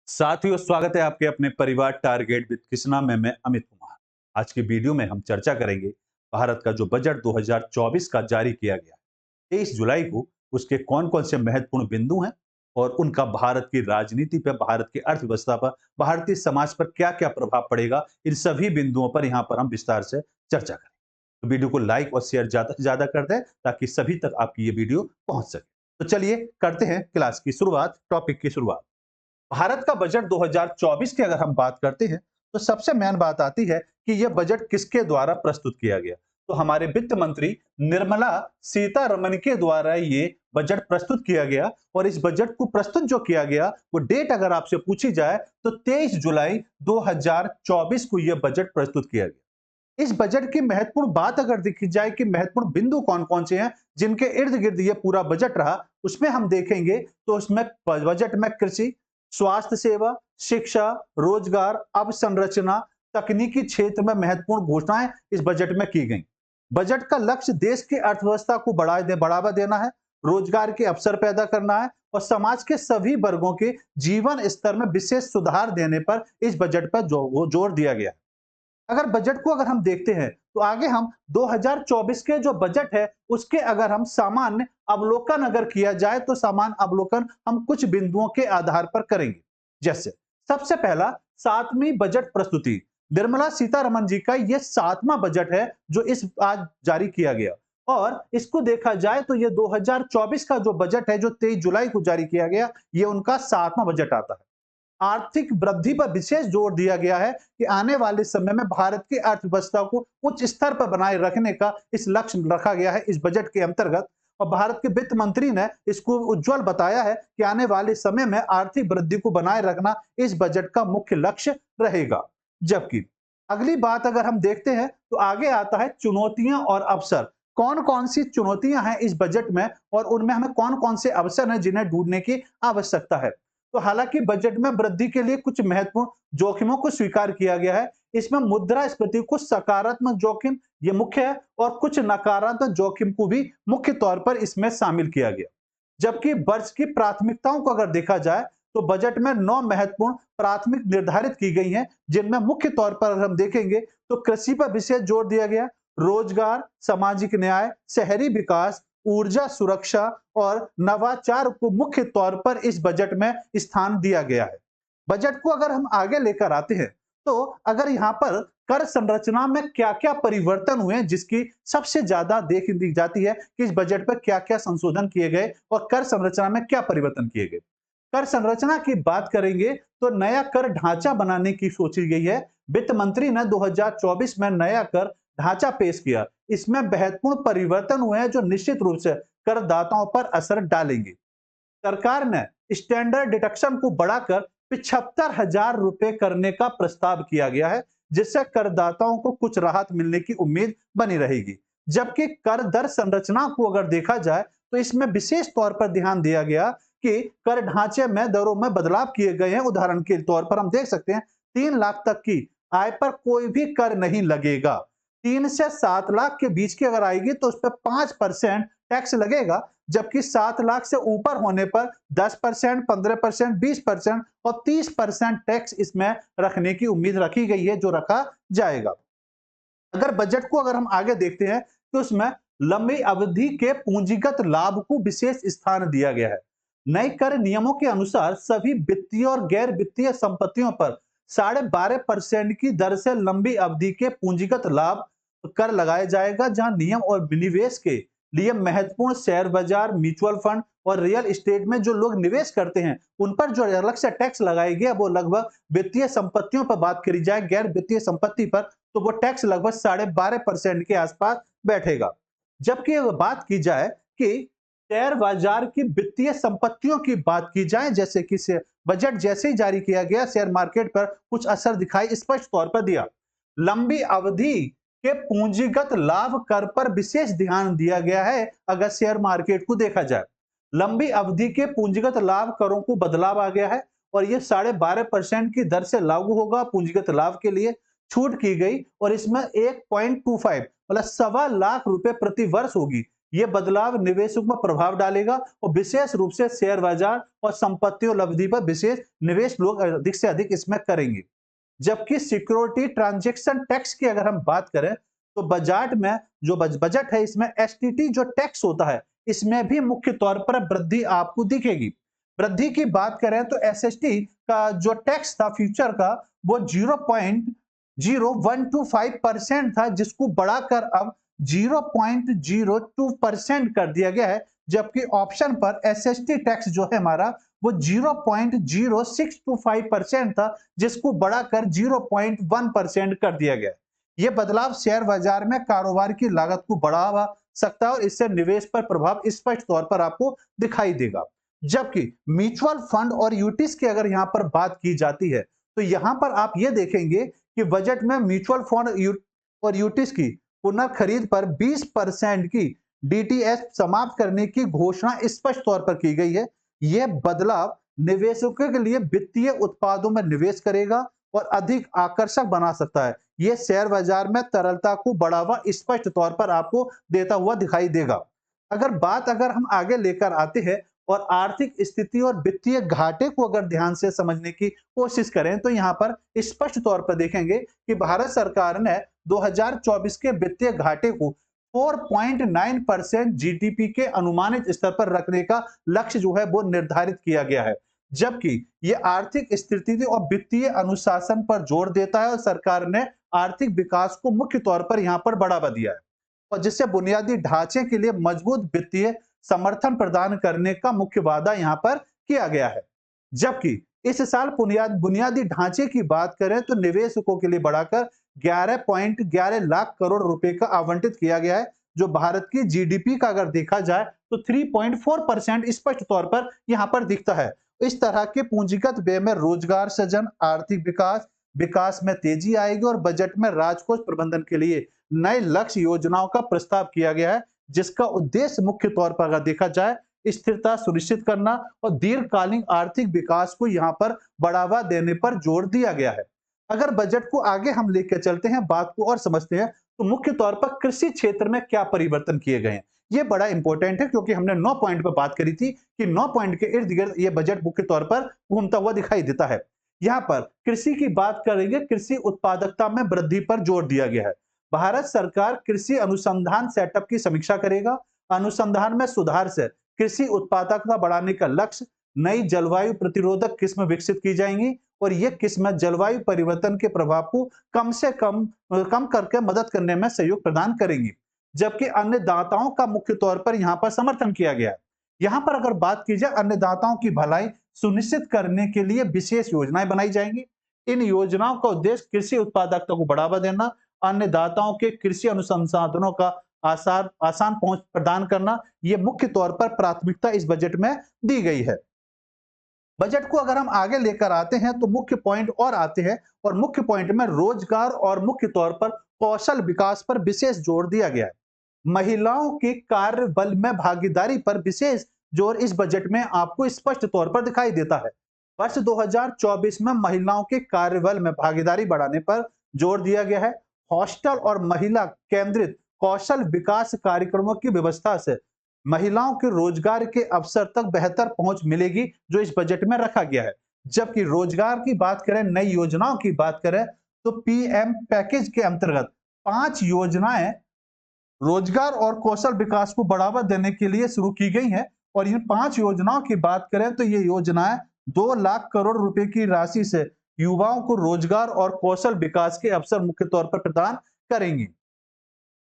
साथियों, स्वागत है आपके अपने परिवार टारगेट विद कृष्णा में। मैं अमित कुमार। आज की वीडियो में हम चर्चा करेंगे भारत का जो बजट 2024 का जारी किया गया है 23 जुलाई को। उसके कौन कौन से महत्वपूर्ण बिंदु हैं और उनका भारत की राजनीति पर, भारत की अर्थव्यवस्था पर, भारतीय समाज पर क्या क्या प्रभाव पड़ेगा, इन सभी बिंदुओं पर यहाँ पर हम विस्तार से चर्चा करें। तो वीडियो को लाइक और शेयर ज्यादा से ज्यादा कर दें ताकि सभी तक आपकी ये वीडियो पहुंच सके। तो चलिए करते हैं क्लास की शुरुआत, टॉपिक की शुरुआत। भारत का बजट 2024 की अगर हम बात करते हैं तो सबसे मेन बात आती है कि यह बजट किसके द्वारा प्रस्तुत किया गया। तो हमारे वित्त मंत्री निर्मला सीतारमण के द्वारा ये बजट प्रस्तुत किया गया। और इस बजट को प्रस्तुत जो किया गया वो डेट अगर आपसे पूछी जाए तो 23 जुलाई 2024 को यह बजट प्रस्तुत किया गया। इस बजट की महत्वपूर्ण बात अगर देखी जाए कि महत्वपूर्ण बिंदु कौन कौन से हैं जिनके इर्द गिर्द ये पूरा बजट रहा, उसमें हम देखेंगे तो उसमें बजट में कृषि, स्वास्थ्य सेवा, शिक्षा, रोजगार, अवसंरचना, तकनीकी क्षेत्र में महत्वपूर्ण घोषणाएं इस बजट में की गई। बजट का लक्ष्य देश की अर्थव्यवस्था को बढ़ावा देना है, रोजगार के अवसर पैदा करना है और समाज के सभी वर्गों के जीवन स्तर में विशेष सुधार देने पर इस बजट पर जोर दिया गया। अगर बजट को अगर हम देखते हैं तो आगे हम 2024 के जो बजट है उसके अगर हम सामान्य अवलोकन अगर किया जाए तो सामान्य अवलोकन हम कुछ बिंदुओं के आधार पर करेंगे। जैसे सबसे पहला, सातवीं बजट प्रस्तुति। निर्मला सीतारमण जी का यह सातवां बजट है जो इस आज जारी किया गया। और इसको देखा जाए तो ये 2024 का जो बजट है जो 23 जुलाई को जारी किया गया, ये उनका सातवां बजट आता है। आर्थिक वृद्धि पर विशेष जोर दिया गया है कि आने वाले समय में भारत की अर्थव्यवस्था को उच्च स्तर पर बनाए रखने का इस लक्ष्य रखा गया है इस बजट के अंतर्गत। और भारत के वित्त मंत्री ने इसको उज्जवल बताया है कि आने वाले समय में आर्थिक वृद्धि को बनाए रखना इस बजट का मुख्य लक्ष्य रहेगा। जबकि अगली बात अगर हम देखते हैं तो आगे आता है चुनौतियां और अवसर। कौन कौन सी चुनौतियां हैं इस बजट में और उनमें हमें कौन कौन से अवसर हैं जिन्हें ढूंढने की आवश्यकता है। तो हालांकि बजट में वृद्धि के लिए कुछ महत्वपूर्ण जोखिमों को स्वीकार किया गया है। इसमें मुद्रास्फीति को सकारात्मक जोखिम ये मुख्य है और कुछ नकारात्मक जोखिम को भी मुख्य तौर पर इसमें शामिल किया गया। जबकि वर्ष की प्राथमिकताओं को अगर देखा जाए तो बजट में 9 महत्वपूर्ण प्राथमिक निर्धारित की गई हैं, जिनमें मुख्य तौर पर हम देखेंगे तो कृषि पर विशेष जोर दिया गया, रोजगार, सामाजिक न्याय, शहरी विकास, ऊर्जा सुरक्षा और नवाचार को मुख्य तौर पर इस बजट में स्थान दिया गया है। बजट को अगर हम आगे लेकर आते हैं तो अगर यहाँ पर कर संरचना में क्या-क्या परिवर्तन हुए हैं जिसकी सबसे ज्यादा देख दी जाती है कि इस बजट पर क्या-क्या संशोधन किए गए और कर संरचना में क्या परिवर्तन किए गए। कर संरचना की बात करेंगे तो नया कर ढांचा बनाने की सोची गई है। वित्त मंत्री ने 2024 में नया कर ढांचा पेश किया। इसमें महत्वपूर्ण परिवर्तन हुए हैं जो निश्चित रूप से करदाताओं पर असर डालेंगे। सरकार ने स्टैंडर्ड डिडक्शन को बढ़ाकर 75,000 रुपए करने का प्रस्ताव किया गया है, जिससे करदाताओं को कुछ राहत मिलने की उम्मीद बनी रहेगी। जबकि कर दर संरचना को अगर देखा जाए तो इसमें विशेष तौर पर ध्यान दिया गया कि कर ढांचे में दरों में बदलाव किए गए हैं। उदाहरण के तौर पर हम देख सकते हैं 3 लाख तक की आय पर कोई भी कर नहीं लगेगा। 3 से 7 लाख के बीच की अगर आएगी तो उस पर 5% टैक्स लगेगा। जबकि 7 लाख से ऊपर होने पर 10%, 15%, 20% और 30% टैक्स इसमें रखने की उम्मीद रखी गई है, जो रखा जाएगा। अगर बजट को अगर हम आगे देखते हैं तो उसमें लंबी अवधि के पूंजीगत लाभ को विशेष स्थान दिया गया है। नए कर नियमों के अनुसार सभी वित्तीय और गैर वित्तीय संपत्तियों पर 12.5% की दर से लंबी अवधि के पूंजीगत लाभ कर लगाया जाएगा, जहां नियम और विनिवेश के लिए महत्वपूर्ण शेयर बाजार, म्यूचुअल फंड और रियल एस्टेट में जो लोग निवेश करते हैं उन पर जो अलग से टैक्स लगाया गया वो लगभग वित्तीय संपत्तियों पर बात करी जाए, गैर वित्तीय संपत्ति पर तो वो टैक्स लगभग 12.5% के आसपास बैठेगा। जबकि अगर बात की जाए कि शेयर बाजार की वित्तीय संपत्तियों की बात की जाए, जैसे कि बजट जैसे ही जारी किया गया शेयर मार्केट पर कुछ असर दिखाई स्पष्ट तौर पर दिया। लंबी अवधि के पूंजीगत लाभ कर पर विशेष ध्यान दिया गया है। अगर शेयर मार्केट को देखा जाए लंबी अवधि के पूंजीगत लाभ करों को बदलाव आ गया है और ये 12.5% की दर से लागू होगा। पूंजीगत लाभ के लिए छूट की गई और इसमें 1.25 मतलब 1.25 लाख रुपए प्रति वर्ष होगी। ये बदलाव निवेशकों पर प्रभाव डालेगा और विशेष रूप से शेयर बाजार और संपत्तियों लब्धि पर विशेष निवेश लोग अधिक से अधिक इसमें करेंगे। जबकि सिक्योरिटी ट्रांजैक्शन टैक्स की अगर हम बात करें तो बजट में जो बजट है इसमें एसटीटी जो टैक्स होता है इसमें भी मुख्य तौर पर वृद्धि आपको दिखेगी। वृद्धि की बात करें तो एसएसटी का जो टैक्स था फ्यूचर का वो 0.0125% था जिसको बढ़ाकर अब 0.02% कर दिया गया है। जबकि ऑप्शन पर एसएसटी टैक्स जो है हमारा वो 0.0625% था जिसको बढ़ाकर 0.1% कर दिया गया। यह बदलाव शेयर बाजार में कारोबार की लागत को बढ़ावा सकता है और इससे निवेश पर प्रभाव स्पष्ट तौर पर आपको दिखाई देगा। जबकि म्यूचुअल फंड और यूटिस की अगर यहां पर बात की जाती है तो यहां पर आप ये देखेंगे कि बजट में म्यूचुअल फंड और यूटिस की पुनर्खरीद पर 20% की डीटीएस समाप्त करने की घोषणा स्पष्ट तौर पर की गई है। यह बदलाव निवेशकों के लिए वित्तीय उत्पादों में निवेश करेगा और अधिक आकर्षक बना सकता है। यह शेयर बाजार में तरलता को बढ़ावा स्पष्ट तौर पर आपको देता हुआ दिखाई देगा। अगर हम आगे लेकर आते हैं और आर्थिक स्थिति और वित्तीय घाटे को अगर ध्यान से समझने की कोशिश करें तो यहां पर स्पष्ट तौर पर देखेंगे कि भारत सरकार ने 2024 के वित्तीय घाटे को 4.9% जीडीपी के अनुमानित स्तर पर रखने का लक्ष्य जो है वो निर्धारित किया गया है। जबकि यह आर्थिक स्थिति और वित्तीय अनुशासन पर जोर देता है और सरकार ने आर्थिक विकास को मुख्य तौर पर यहां पर बढ़ावा दिया है और जिससे बुनियादी ढांचे के लिए मजबूत वित्तीय समर्थन प्रदान करने का मुख्य वादा यहां पर किया गया है। जबकि इस साल बुनियादी ढांचे की बात करें तो निवेशकों के लिए बढ़ाकर 11.11 लाख करोड़ रुपए का आवंटित किया गया है जो भारत की जीडीपी का अगर देखा जाए तो 3.4% स्पष्ट तौर पर यहां पर दिखता है। इस तरह के पूंजीगत व्यय में रोजगार सृजन, आर्थिक विकास में तेजी आएगी और बजट में राजकोष प्रबंधन के लिए नए लक्ष्य योजनाओं का प्रस्ताव किया गया है जिसका उद्देश्य मुख्य तौर पर अगर देखा जाए स्थिरता सुनिश्चित करना और दीर्घकालीन आर्थिक विकास को यहां पर बढ़ावा देने पर जोर दिया गया है। अगर बजट को आगे हम लेकर चलते हैं, बात को और समझते हैं तो मुख्य तौर पर कृषि क्षेत्र में क्या परिवर्तन किए गए हैं ये बड़ा इंपॉर्टेंट है क्योंकि हमने 9 पॉइंट पर बात करी थी कि 9 पॉइंट के इर्द गिर्द ये बजट मुख्य तौर पर घूमता हुआ दिखाई देता है। यहाँ पर कृषि की बात करेंगे, कृषि उत्पादकता में वृद्धि पर जोर दिया गया है। भारत सरकार कृषि अनुसंधान सेटअप की समीक्षा करेगा। अनुसंधान में सुधार से कृषि उत्पादकता बढ़ाने का लक्ष्य, नई जलवायु प्रतिरोधक किस्म विकसित की जाएंगी और ये किस्म जलवायु परिवर्तन के प्रभाव को कम करके मदद करने में सहयोग प्रदान करेंगी। जबकि अन्नदाताओं का मुख्य तौर पर यहाँ पर समर्थन किया गया है। यहाँ पर अगर बात की जाए अन्नदाताओं की भलाई सुनिश्चित करने के लिए विशेष योजनाएं बनाई जाएंगी। इन योजनाओं का उद्देश्य कृषि उत्पादकता को बढ़ावा देना, अन्नदाताओं के कृषि अनुसंसाधनों का आसान पहुंच प्रदान करना, यह मुख्य तौर पर प्राथमिकता इस बजट में दी गई है। बजट को अगर हम आगे लेकर आते हैं तो मुख्य पॉइंट और आते हैं और मुख्य पॉइंट में रोजगार और मुख्य तौर पर कौशल विकास पर विशेष जोर दिया गया है। महिलाओं के कार्य बल में भागीदारी पर विशेष जोर इस बजट में आपको स्पष्ट तौर पर दिखाई देता है। वर्ष 2024 में महिलाओं के कार्यबल में भागीदारी बढ़ाने पर जोर दिया गया है। हॉस्टल और महिला केंद्रित कौशल विकास कार्यक्रमों की व्यवस्था से महिलाओं के रोजगार के अवसर तक बेहतर पहुंच मिलेगी जो इस बजट में रखा गया है। जबकि रोजगार की बात करें, नई योजनाओं की बात करें तो पीएम पैकेज के अंतर्गत 5 योजनाएं रोजगार और कौशल विकास को बढ़ावा देने के लिए शुरू की गई हैं और इन 5 योजनाओं की बात करें तो ये योजनाएं 2 लाख करोड़ रुपए की राशि से युवाओं को रोजगार और कौशल विकास के अवसर मुख्य तौर पर प्रदान करेंगी।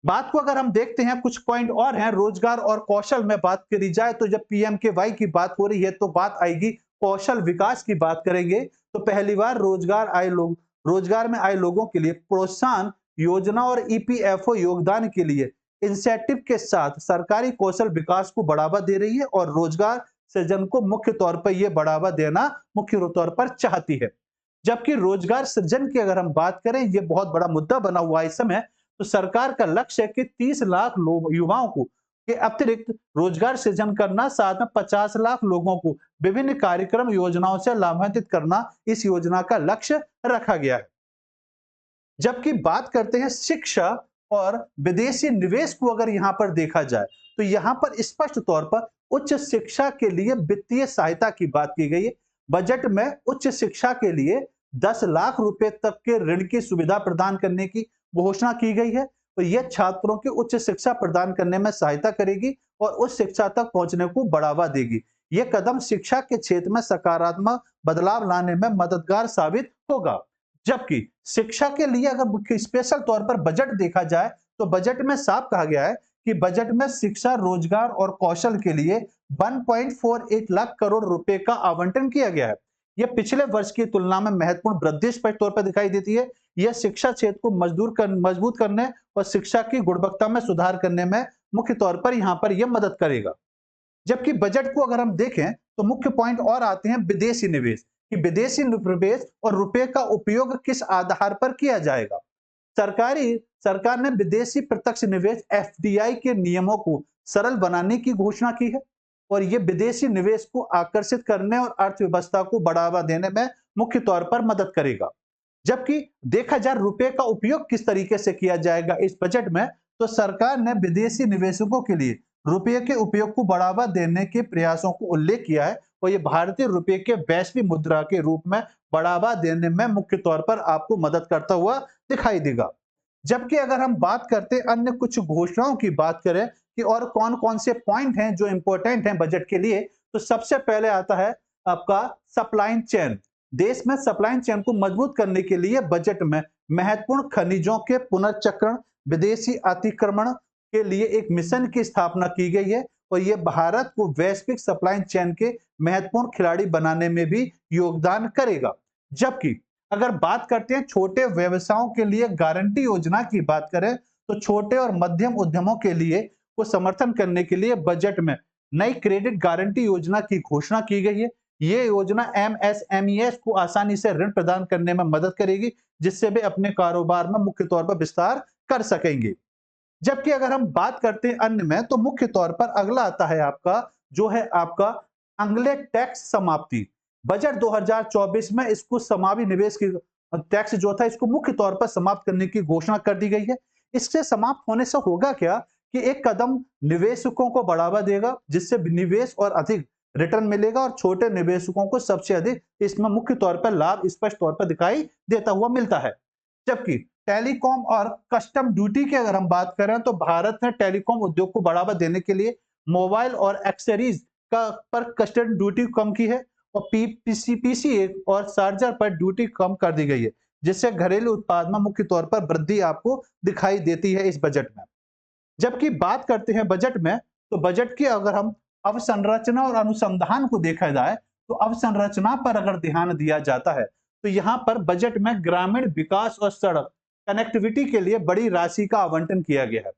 बात को अगर हम देखते हैं, कुछ पॉइंट और हैं रोजगार और कौशल में बात करी जाए तो जब पीएमकेवाई की बात हो रही है तो बात आएगी कौशल विकास की बात करेंगे तो पहली बार रोजगार में आए लोगों के लिए प्रोत्साहन योजना और ईपीएफओ योगदान के लिए इंसेंटिव के साथ सरकारी कौशल विकास को बढ़ावा दे रही है और रोजगार सृजन को मुख्य तौर पर यह बढ़ावा देना मुख्य तौर पर चाहती है। जबकि रोजगार सृजन की अगर हम बात करें, यह बहुत बड़ा मुद्दा बना हुआ है इस समय, तो सरकार का लक्ष्य है कि 30 लाख युवाओं को के अतिरिक्त रोजगार सृजन करना, साथ में 50 लाख लोगों को विभिन्न कार्यक्रम योजनाओं से लाभान्वित करना इस योजना का लक्ष्य रखा गया है। जबकि बात करते हैं शिक्षा और विदेशी निवेश को अगर यहाँ पर देखा जाए तो यहाँ पर स्पष्ट तौर पर उच्च शिक्षा के लिए वित्तीय सहायता की बात की गई है। बजट में उच्च शिक्षा के लिए 10 लाख रुपए तक के ऋण की सुविधा प्रदान करने की घोषणा की गई है। तो यह छात्रों की उच्च शिक्षा प्रदान करने में सहायता करेगी और उस शिक्षा तक पहुंचने को बढ़ावा देगी। यह कदम शिक्षा के क्षेत्र में सकारात्मक बदलाव लाने में मददगार साबित होगा। जबकि शिक्षा के लिए अगर स्पेशल तौर पर बजट देखा जाए तो बजट में साफ कहा गया है कि बजट में शिक्षा, रोजगार और कौशल के लिए 1.48 लाख करोड़ रुपए का आवंटन किया गया है। यह पिछले वर्ष की तुलना में महत्वपूर्ण वृद्धि स्पष्ट तौर पर दिखाई देती है। यह शिक्षा क्षेत्र को मजबूत करने और शिक्षा की गुणवत्ता में सुधार करने में मुख्य तौर पर यहाँ पर यह मदद करेगा। जबकि बजट को अगर हम देखें तो मुख्य पॉइंट और आते हैं विदेशी निवेश, कि विदेशी निवेश और रुपए का उपयोग किस आधार पर किया जाएगा। सरकार ने विदेशी प्रत्यक्ष निवेश एफडीआई के नियमों को सरल बनाने की घोषणा की है और ये विदेशी निवेश को आकर्षित करने और अर्थव्यवस्था को बढ़ावा देने में मुख्य तौर पर मदद करेगा। जबकि देखा जाए रुपए का उपयोग किस तरीके से किया जाएगा इस बजट में, तो सरकार ने विदेशी निवेशकों के लिए रुपये के उपयोग को बढ़ावा देने के प्रयासों को उल्लेख किया है और ये भारतीय रुपये के वैश्विक मुद्रा के रूप में बढ़ावा देने में मुख्य तौर पर आपको मदद करता हुआ दिखाई देगा। जबकि अगर हम बात करते अन्य कुछ घोषणाओं की बात करें कि और कौन-कौन से पॉइंट हैं जो इंपॉर्टेंट हैं बजट के लिए, तो सबसे पहले आता है आपका सप्लाई चेन। देश में सप्लाई चेन को मजबूत करने के लिए बजट में महत्वपूर्ण खनिजों के पुनर्चक्रण, विदेशी अतिक्रमण के लिए एक मिशन की स्थापना की गई है और यह भारत को वैश्विक सप्लाई चेन के महत्वपूर्ण खिलाड़ी बनाने में भी योगदान करेगा। जबकि अगर बात करते हैं छोटे व्यवसायों के लिए गारंटी योजना की बात करें, तो छोटे और मध्यम उद्यमों के लिए को समर्थन करने के लिए बजट में नई क्रेडिट गारंटी योजना की घोषणा की गई है। ये योजना एमएसएमईएस को आसानी से ऋण प्रदान करने में मदद करेगी, जिससे वे अपने कारोबार में मुख्य तौर पर विस्तार कर सकेंगे। जबकि अगर हम बात करते हैं अन्य में, तो मुख्य तौर पर अगला आता है आपका जो है आपका अगले टैक्स समाप्ति। बजट 2024 में इसको समावी निवेश की टैक्स जो था इसको मुख्य तौर पर समाप्त करने की घोषणा कर दी गई है। इससे समाप्त होने से होगा क्या कि एक कदम निवेशकों को बढ़ावा देगा, जिससे निवेश और अधिक रिटर्न मिलेगा और छोटे निवेशकों को सबसे अधिक इसमें मुख्य तौर पर लाभ स्पष्ट तौर पर दिखाई देता हुआ मिलता है। जबकि टेलीकॉम और कस्टम ड्यूटी की अगर हम बात करें तो भारत ने टेलीकॉम उद्योग को बढ़ावा देने के लिए मोबाइल और एक्सेसरीज का पर कस्टम ड्यूटी कम की है और पीसीए और चार्जर पर ड्यूटी कम कर दी गई है, जिससे घरेलू उत्पाद में मुख्य तौर पर वृद्धि आपको दिखाई देती है इस बजट में। जबकि बात करते हैं बजट में, तो बजट की अगर हम अवसंरचना और अनुसंधान को देखा जाए तो अवसंरचना पर अगर ध्यान दिया जाता है तो यहाँ पर बजट में ग्रामीण विकास और सड़क कनेक्टिविटी के लिए बड़ी राशि का आवंटन किया गया है।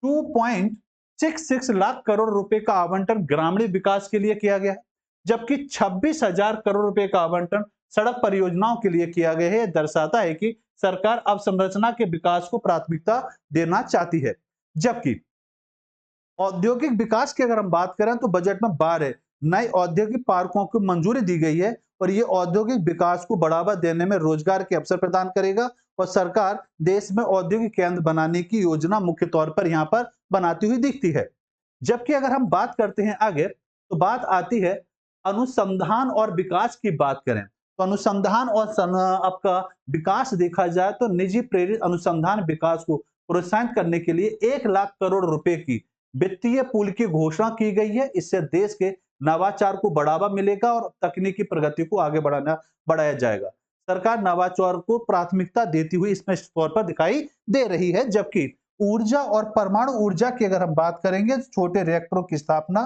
2.66 लाख करोड़ रुपए का आवंटन ग्रामीण विकास के लिए किया गया है, जबकि 26,000 करोड़ रुपए का आवंटन सड़क परियोजनाओं के लिए किया गया है। यह दर्शाता है कि सरकार अवसंरचना के विकास को प्राथमिकता देना चाहती है। जबकि औद्योगिक विकास की अगर हम बात करें तो बजट में 12 नए औद्योगिक पार्कों को मंजूरी दी गई है और ये औद्योगिक विकास को बढ़ावा देने में रोजगार के अवसर प्रदान करेगा और सरकार देश में औद्योगिक केंद्र बनाने की योजना मुख्य तौर पर यहाँ पर बनाती हुई दिखती है। जबकि अगर हम बात करते हैं आगे, तो बात आती है अनुसंधान और विकास की बात करें तो अनुसंधान और आपका विकास देखा जाए तो निजी प्रेरित अनुसंधान विकास को प्रोत्साहित करने के लिए 1 लाख करोड़ रुपए की वित्तीय पूल की घोषणा की गई है। इससे देश के नवाचार को बढ़ावा मिलेगा और तकनीकी प्रगति को आगे बढ़ाया जाएगा। सरकार नवाचार को प्राथमिकता देती हुई इसमें तौर पर दिखाई दे रही है। जबकि ऊर्जा और परमाणु ऊर्जा की अगर हम बात करेंगे, छोटे रिएक्टरों की स्थापना,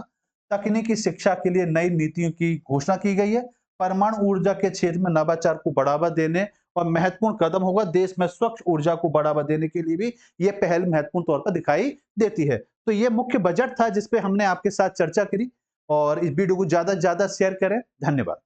तकनीकी शिक्षा के लिए नई नीतियों की घोषणा की गई है। परमाणु ऊर्जा के क्षेत्र में नवाचार को बढ़ावा देने और महत्वपूर्ण कदम होगा। देश में स्वच्छ ऊर्जा को बढ़ावा देने के लिए भी यह पहल महत्वपूर्ण तौर पर दिखाई देती है। तो ये मुख्य बजट था जिस पे हमने आपके साथ चर्चा करी और इस वीडियो को ज्यादा से ज्यादा शेयर करें। धन्यवाद।